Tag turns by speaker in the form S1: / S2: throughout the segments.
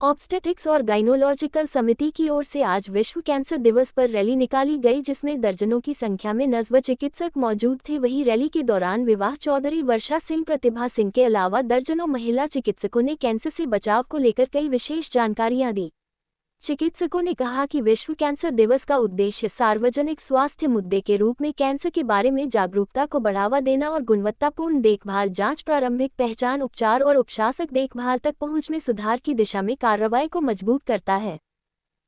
S1: Obstetrics और गाइनोलॉजिकल समिति की ओर से आज विश्व कैंसर दिवस पर रैली निकाली गई, जिसमें दर्जनों की संख्या में नर्स व चिकित्सक मौजूद थे। वहीं रैली के दौरान विवाह चौधरी वर्षा सिंह, प्रतिभा सिंह के अलावा दर्जनों महिला चिकित्सकों ने कैंसर से बचाव को लेकर कई विशेष जानकारियां दी। चिकित्सकों ने कहा कि विश्व कैंसर दिवस का उद्देश्य सार्वजनिक स्वास्थ्य मुद्दे के रूप में कैंसर के बारे में जागरूकता को बढ़ावा देना और गुणवत्तापूर्ण देखभाल, जांच, प्रारंभिक पहचान, उपचार और उपशासक देखभाल तक पहुंच में सुधार की दिशा में कार्रवाई को मजबूत करता है।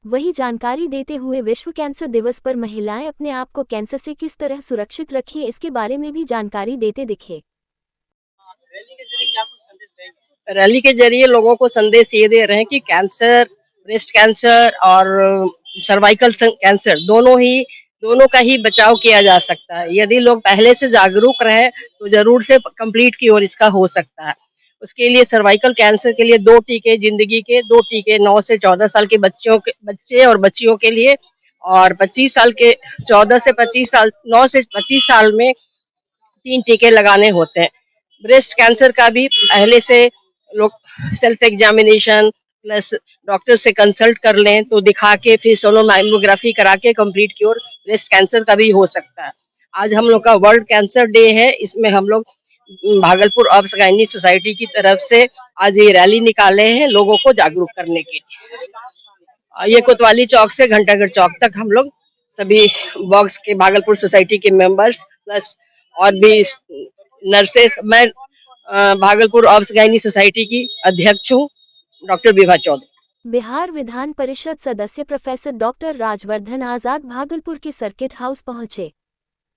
S1: वही जानकारी देते हुए विश्व कैंसर दिवस पर महिलाएं अपने आप को कैंसर से किस तरह सुरक्षित रखें, इसके बारे में भी जानकारी देते दिखे।
S2: रैली के जरिए लोगों को संदेश ये दे रहे हैं कि कैंसर, ब्रेस्ट कैंसर और सर्वाइकल कैंसर दोनों का ही बचाव किया जा सकता है। यदि लोग पहले से जागरूक रहे तो जरूर से कंप्लीट की ओर इसका हो सकता है। उसके लिए सर्वाइकल कैंसर के लिए 2 टीके, जिंदगी के 2 टीके 9 से 14 साल के बच्चे और बच्चियों के लिए, और 25 साल के 14 से 25 साल 9 से 25 साल में 3 टीके लगाने होते हैं। ब्रेस्ट कैंसर का भी पहले से लोग सेल्फ एग्जामिनेशन प्लस डॉक्टर से कंसल्ट कर लें तो दिखा के फिर सोनोमाइमोग्राफी करा के कंप्लीट क्योर ब्रेस्ट कैंसर का भी हो सकता है। आज हम लोग का वर्ल्ड कैंसर डे है। इसमें हम लोग भागलपुर ऑब्स गायनी सोसाइटी की तरफ से आज ये रैली निकाले हैं लोगों को जागरूक करने के लिए। ये कोतवाली चौक से घंटाघर चौक तक हम लोग सभी बॉक्स के भागलपुर सोसाइटी के मेंबर्स प्लस और भी नर्सेस, मैं भागलपुर ऑब्स गायनी सोसाइटी की अध्यक्ष हूँ, डॉक्टर विभा चौधरी।
S1: बिहार विधान परिषद सदस्य प्रोफेसर डॉक्टर राजवर्धन आजाद भागलपुर के सर्किट हाउस पहुंचे,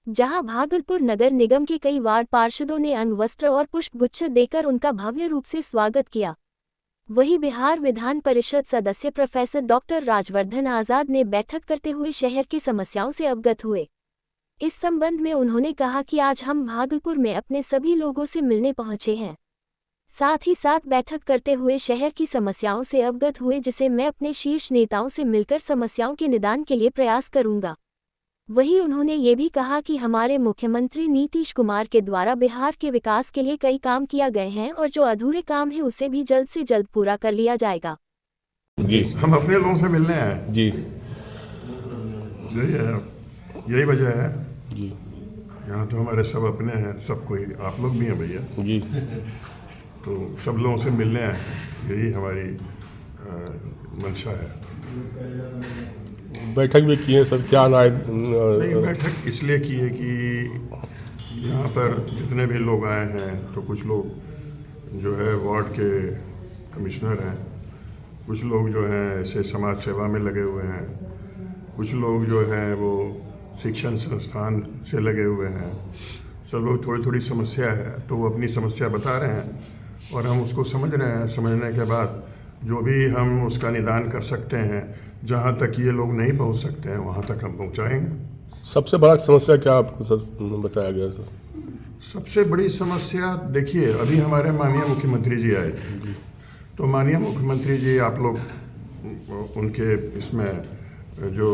S1: जहां भागलपुर नगर निगम के कई वार्ड पार्षदों ने अन्न वस्त्र और पुष्पगुच्छ देकर उनका भव्य रूप से स्वागत किया। वहीं बिहार विधान परिषद सदस्य प्रोफेसर डॉक्टर राजवर्धन आजाद ने बैठक करते हुए शहर की समस्याओं से अवगत हुए। इस संबंध में उन्होंने कहा कि आज हम भागलपुर में अपने सभी लोगों से मिलने पहुंचे हैं। साथ ही साथ बैठक करते हुए शहर की समस्याओं से अवगत हुए, जिसे मैं अपने शीर्ष नेताओं से मिलकर समस्याओं के निदान के लिए प्रयास करूंगा। वहीं उन्होंने ये भी कहा कि हमारे मुख्यमंत्री नीतीश कुमार के द्वारा बिहार के विकास के लिए कई काम किया गए हैं और जो अधूरे काम है उसे भी जल्द से जल्द पूरा कर लिया जाएगा।
S3: जी,
S4: हम अपने लोगों से मिलने आए
S3: जी,
S4: यही वजह है
S3: जी,
S4: यहाँ तो हमारे सब अपने हैं, सब कोई आप लोग भी हैं भैया,
S3: जी,
S4: तो सब लोगों से मिलने आए हैं। यही हमारी मंशा है।
S3: बैठक भी किए सर, क्या राय?
S4: नहीं, बैठक इसलिए की है कि यहाँ पर जितने भी लोग आए हैं तो कुछ लोग जो है वार्ड के कमिश्नर हैं, कुछ लोग जो हैं ऐसे समाज सेवा में लगे हुए हैं, कुछ लोग जो हैं वो शिक्षण संस्थान से लगे हुए हैं। सब लोग थोड़ी थोड़ी समस्या है तो वो अपनी समस्या बता रहे हैं और हम उसको समझ रहे हैं। समझने के बाद जो भी हम उसका निदान कर सकते हैं, जहाँ तक ये लोग नहीं पहुँच सकते हैं वहाँ तक हम पहुँचाएंगे।
S3: सबसे बड़ा समस्या क्या आपको सर बताया गया सर?
S4: सबसे बड़ी समस्या देखिए, अभी हमारे माननीय मुख्यमंत्री जी आए थे, तो माननीय मुख्यमंत्री जी, आप लोग उनके इसमें जो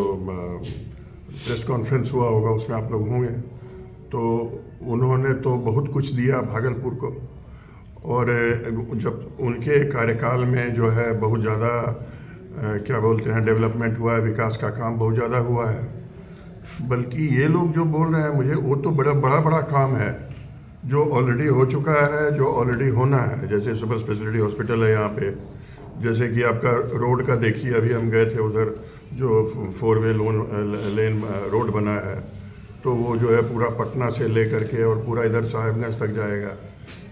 S4: प्रेस कॉन्फ्रेंस हुआ होगा उसमें आप लोग होंगे, तो उन्होंने तो बहुत कुछ दिया भागलपुर को। और जब उनके कार्यकाल में जो है बहुत ज़्यादा क्या बोलते हैं डेवलपमेंट हुआ है, विकास का काम बहुत ज़्यादा हुआ है। बल्कि ये लोग जो बोल रहे हैं मुझे, वो तो बड़ा काम है जो ऑलरेडी हो चुका है, जो ऑलरेडी होना है। जैसे सुपर स्पेशलिटी हॉस्पिटल है यहाँ पे, जैसे कि आपका रोड का देखिए, अभी हम गए थे उधर जो 4 वे लेन रोड बना है, तो वो जो है पूरा पटना से लेकर के और पूरा इधर साहिबगंज तक जाएगा।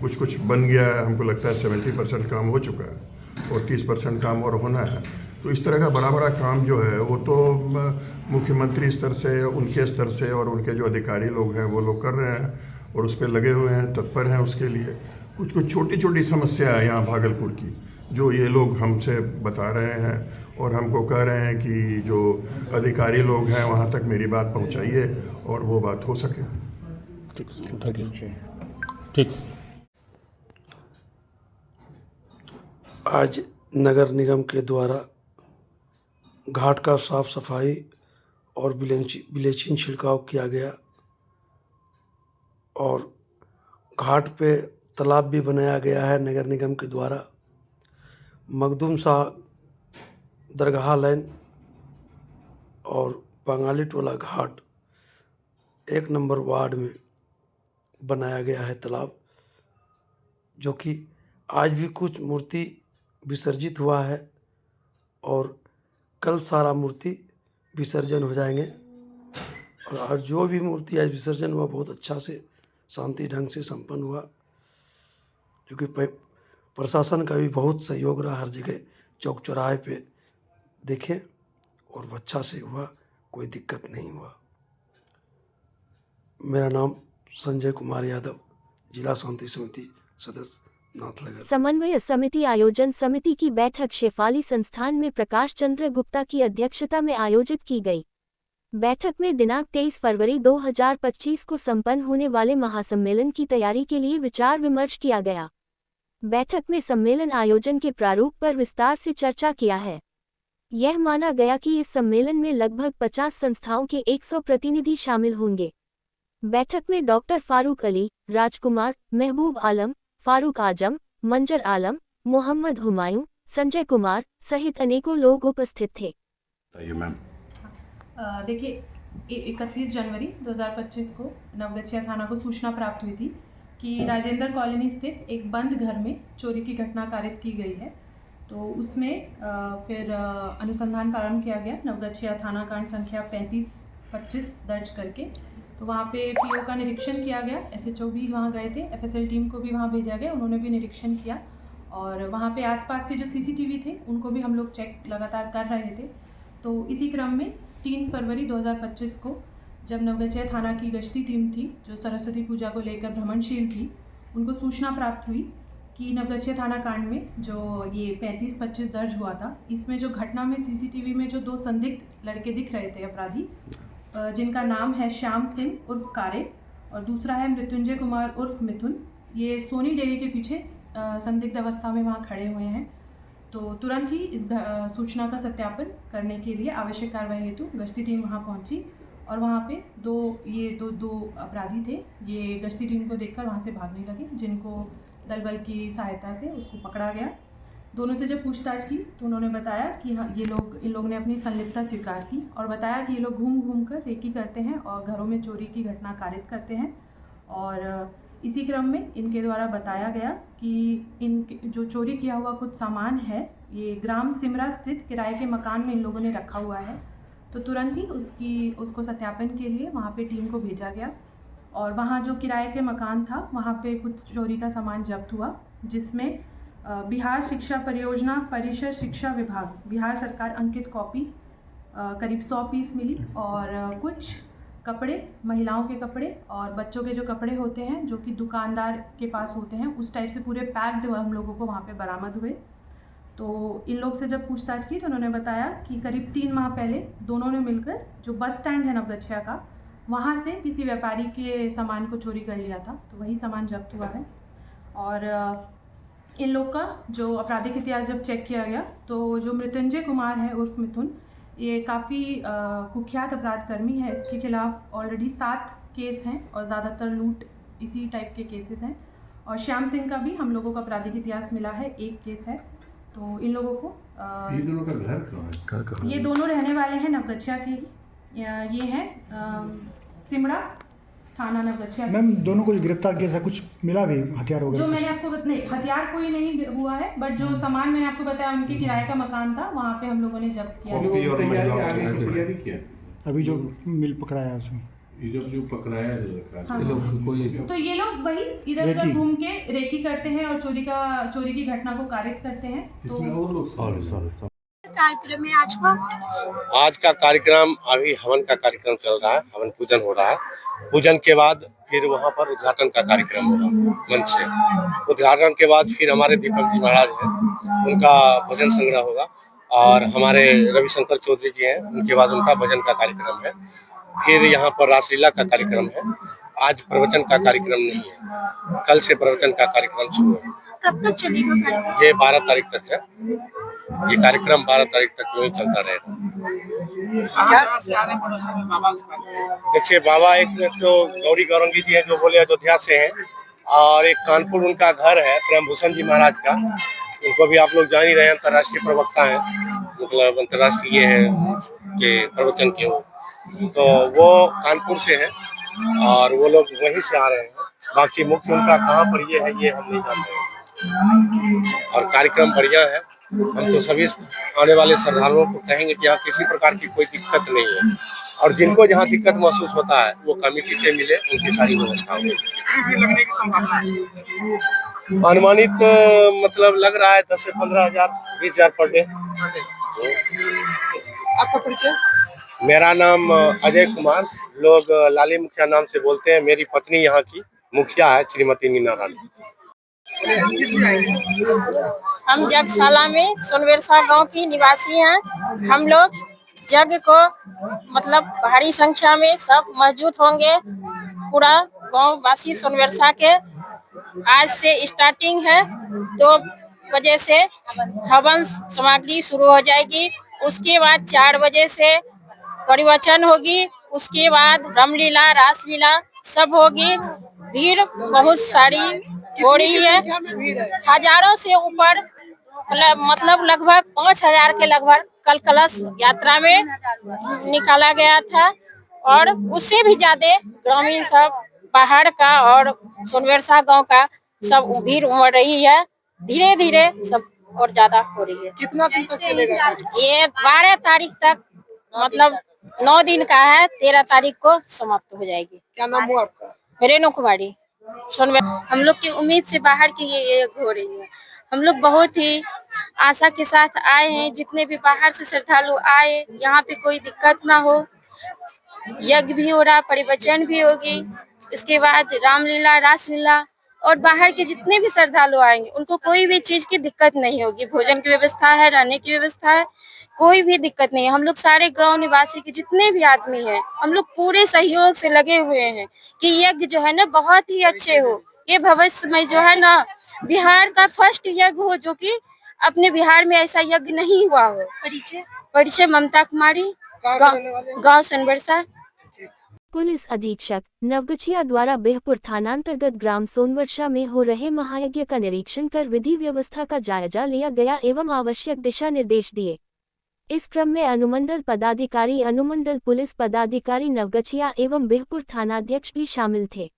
S4: कुछ बन गया है, हमको लगता है 70% काम हो चुका है और 30% काम और होना है। तो इस तरह का बड़ा काम जो है वो तो मुख्यमंत्री स्तर से, उनके स्तर से और उनके जो अधिकारी लोग हैं वो लोग कर रहे हैं और उस पर लगे हुए हैं, तत्पर हैं उसके लिए। कुछ छोटी समस्या है यहाँ भागलपुर की जो ये लोग हमसे बता रहे हैं और हमको कह रहे हैं कि जो अधिकारी लोग हैं वहाँ तक मेरी बात पहुँचाइए और वो बात हो सके।
S3: ठीक।
S5: आज नगर निगम के द्वारा घाट का साफ सफाई और ब्लीचिंग छिड़काव किया गया और घाट पे तालाब भी बनाया गया है नगर निगम के द्वारा। मखदूम शाह दरगाह लाइन और बंगाली टोला घाट 1 नंबर वार्ड में बनाया गया है तालाब, जो कि आज भी कुछ मूर्ति विसर्जित हुआ है और कल सारा मूर्ति विसर्जन हो जाएंगे। और जो भी मूर्ति आज विसर्जन हुआ बहुत अच्छा से शांति ढंग से संपन्न हुआ, क्योंकि प्रशासन का भी बहुत सहयोग रहा। हर जगह चौक चौराहे पे देखें और वो अच्छा से हुआ, कोई दिक्कत नहीं हुआ। मेरा नाम संजय कुमार यादव, जिला शांति समिति सदस्य नाथनगर।
S1: समन्वय समिति आयोजन समिति की बैठक शेफाली संस्थान में प्रकाश चंद्र गुप्ता की अध्यक्षता में आयोजित की गई। बैठक में दिनांक 23 फरवरी 2025 को संपन्न होने वाले महासम्मेलन की तैयारी के लिए विचार विमर्श किया गया। बैठक में सम्मेलन आयोजन के प्रारूप पर विस्तार से चर्चा किया है। यह माना गया कि इस सम्मेलन में लगभग 50 संस्थाओं के 100 प्रतिनिधि शामिल होंगे। बैठक में डॉक्टर फारूक अली, राजकुमार, महबूब आलम, फारूक आजम, मंजर आलम, मोहम्मद हुमायूं, संजय कुमार सहित अनेकों लोग उपस्थित थे।
S6: देखिए, 31 जनवरी 2025 को नवगछिया थाना को सूचना प्राप्त हुई थी कि राजेंद्र कॉलोनी स्थित एक बंद घर में चोरी की घटना कारित की गई है। तो उसमें फिर अनुसंधान प्रारंभ किया गया, नवगछिया थाना कांड संख्या 35-25 दर्ज करके। तो वहाँ पे पीओ का निरीक्षण किया गया, एसएचओ भी वहाँ गए थे, एफएसएल टीम को भी वहाँ भेजा गया, उन्होंने भी निरीक्षण किया। और वहाँ पे आसपास के जो सीसीटीवी थे उनको भी हम लोग चेक लगातार कर रहे थे। तो इसी क्रम में 3 फरवरी 2025 को जब नवगछिया थाना की गश्ती टीम थी, जो सरस्वती पूजा को लेकर भ्रमणशील थी, उनको सूचना प्राप्त हुई कि नवगछिया थाना कांड में जो ये 35-25 दर्ज हुआ था, इसमें जो घटना में सीसीटीवी में जो 2 संदिग्ध लड़के दिख रहे थे अपराधी, जिनका नाम है श्याम सिंह उर्फ कारे और दूसरा है मृत्युंजय कुमार उर्फ मिथुन, ये सोनी डेयरी के पीछे संदिग्ध अवस्था में वहाँ खड़े हुए हैं। तो तुरंत ही इस सूचना का सत्यापन करने के लिए आवश्यक कार्रवाई हेतु गश्ती टीम वहाँ पहुँची और वहाँ पे दो अपराधी थे। ये गश्ती टीम को देखकर वहाँ से भागने लगे, जिनको दल बल की सहायता से उसको पकड़ा गया। दोनों से जब पूछताछ की तो उन्होंने बताया कि हाँ, इन लोगों ने अपनी संलिप्तता स्वीकार की और बताया कि ये लोग घूम घूम कर रेकी करते हैं और घरों में चोरी की घटना कारित करते हैं। और इसी क्रम में इनके द्वारा बताया गया कि इनके जो चोरी किया हुआ कुछ सामान है, ये ग्राम सिमरा स्थित किराए के मकान में इन लोगों ने रखा हुआ है। तो तुरंत ही उसको सत्यापन के लिए वहाँ पे टीम को भेजा गया और वहाँ जो किराए के मकान था, वहाँ पे कुछ चोरी का सामान जब्त हुआ, जिसमें बिहार शिक्षा परियोजना परिषद शिक्षा विभाग बिहार सरकार अंकित कॉपी करीब 100 पीस मिली और कुछ कपड़े, महिलाओं के कपड़े और बच्चों के जो कपड़े होते हैं जो कि दुकानदार के पास होते हैं, उस टाइप से पूरे पैक्ड हम लोगों को वहाँ पे बरामद हुए। तो इन लोग से जब पूछताछ की तो उन्होंने बताया कि करीब 3 माह पहले दोनों ने मिलकर जो बस स्टैंड है नवगछिया का, वहाँ से किसी व्यापारी के सामान को चोरी कर लिया था, तो वही सामान जब्त हुआ है। और इन लोग का जो आपराधिक इतिहास जब चेक किया गया तो जो मृत्युंजय कुमार है उर्फ मिथुन, ये काफ़ी कुख्यात अपराधकर्मी है। इसके खिलाफ ऑलरेडी 7 केस हैं और ज़्यादातर लूट इसी टाइप के केसेस हैं। और श्याम सिंह का भी हम लोगों का आपराधिक इतिहास मिला है, 1 केस है। तो इन लोगों को
S7: ये दोनों का घर कहाँ है?
S6: ये दोनों रहने वाले हैं नवगछिया के। ये हैं सिमड़ा थाना नवगछिया।
S8: मैम, दोनों को जो गिरफ्तार किया था कुछ मिला भी हथियार वगैरह?
S6: जो मैंने आपको नहीं, हथियार कोई नहीं हुआ है, बट जो सामान मैंने आपको बताया उनके किराए का मकान था, वहाँ पे हम लोगों ने जब्त किया।
S8: अभी जो मिल पकड़ाया उसमें
S7: ये जो पकड़ाया
S6: हाँ। तो ये लोग वही इधर उधर घूम के रेकी करते हैं और चोरी की घटना को कारित करते हैं।
S7: इसमें और लोग
S9: कार्यक्रम है
S10: आज का कार्यक्रम, अभी हवन का कार्यक्रम चल रहा है, हवन पूजन हो रहा है। पूजन के बाद फिर वहाँ पर उद्घाटन का कार्यक्रम होगा मंच से। उद्घाटन के बाद फिर हमारे दीपक जी महाराज हैं, उनका भजन संग्रह होगा और हमारे रविशंकर चौधरी जी हैं, उनके बाद उनका भजन का कार्यक्रम है। फिर यहाँ पर रासलीला का कार्यक्रम है। आज प्रवचन का कार्यक्रम नहीं है, कल से प्रवचन का कार्यक्रम शुरू है।
S9: कब तक चलेगा?
S10: ये 12 तारीख तक है। ये कार्यक्रम 12 तारीख तक यूँ चलता रहेगा। देखिए, बाबा एक तो गौरी गौरंगी जी है जो बोले अयोध्या से हैं, और एक कानपुर उनका घर है प्रेम भूषण जी महाराज का, उनको भी आप लोग जान ही रहे हैं, अंतर्राष्ट्रीय प्रवक्ता हैं। मतलब अंतर्राष्ट्रीय है के प्रवचन के वो, तो वो कानपुर से है और वो लोग वहीं से आ रहे हैं। बाकी मुख्य उनका कहाँ पर ये है ये हम नहीं जानते हैं। और कार्यक्रम बढ़िया है। हम तो सभी आने वाले श्रद्धालुओं को कहेंगे कि यहाँ किसी प्रकार की कोई दिक्कत नहीं है और जिनको जहाँ दिक्कत महसूस होता है वो कमेटी से मिले, उनकी सारी व्यवस्था होगी। अनुमानित मतलब लग रहा है 10 से 15,000 20,000 पर डे।
S11: आपका परिचय?
S10: मेरा नाम अजय कुमार, लोग लाली मुखिया नाम से बोलते हैं। मेरी पत्नी यहाँ की मुखिया है, श्रीमती नीना रानी।
S9: हम जगशाला में सोनबरसा गांव की निवासी हैं। हम लोग यज्ञ को मतलब भारी संख्या में सब मौजूद होंगे। पूरा गांव वासी सोनबरसा के आज से स्टार्टिंग है। 2 बजे से हवन सामग्री शुरू हो जाएगी। उसके बाद 4 बजे से परिवचन होगी। उसके बाद रामलीला, रासलीला सब होगी। भीड़ बहुत सारी हो रही है, हजारों से ऊपर, मतलब लगभग 5,000 के लगभग कल कलश यात्रा में निकाला गया था और उससे भी ज्यादा ग्रामीण सब बाहर का और सोनबरसा गांव का सब भीड़ उमड़ रही है। धीरे धीरे सब और ज्यादा हो रही है।
S11: कितना दिन तक चलेगा?
S9: ये 12 तारीख तक, मतलब 9 दिन का है। 13 तारीख को समाप्त हो जाएगी।
S11: क्या नाम हुआ आपका?
S9: रेणु कुमारी।
S12: हम लोग की उम्मीद से बाहर की ये हो रही है। हम लोग बहुत ही आशा के साथ आए हैं। जितने भी बाहर से श्रद्धालु आए, यहाँ पे कोई दिक्कत ना हो। यज्ञ भी हो रहा, परिवचन भी होगी, इसके बाद रामलीला, रासलीला, और बाहर के जितने भी श्रद्धालु आएंगे उनको कोई भी चीज की दिक्कत नहीं होगी। भोजन की व्यवस्था है, रहने की व्यवस्था है, कोई भी दिक्कत नहीं है। हम लोग सारे गांव निवासी के जितने भी आदमी हैं, हम लोग पूरे सहयोग से लगे हुए हैं कि यज्ञ जो है ना बहुत ही अच्छे हो। ये भविष्य में जो है ना बिहार का फर्स्ट यज्ञ हो, जो कि अपने बिहार में ऐसा यज्ञ नहीं हुआ हो। परिचय ममता कुमारी, गाँव सोनबरसा।
S1: पुलिस अधीक्षक नवगछिया द्वारा बिहपुर थानांतर्गत ग्राम सोनवर्षा में हो रहे महायज्ञ का निरीक्षण कर विधि व्यवस्था का जायजा लिया गया एवं आवश्यक दिशा निर्देश दिए। इस क्रम में अनुमंडल पदाधिकारी, अनुमंडल पुलिस पदाधिकारी नवगछिया एवं बिहपुर थानाध्यक्ष भी शामिल थे।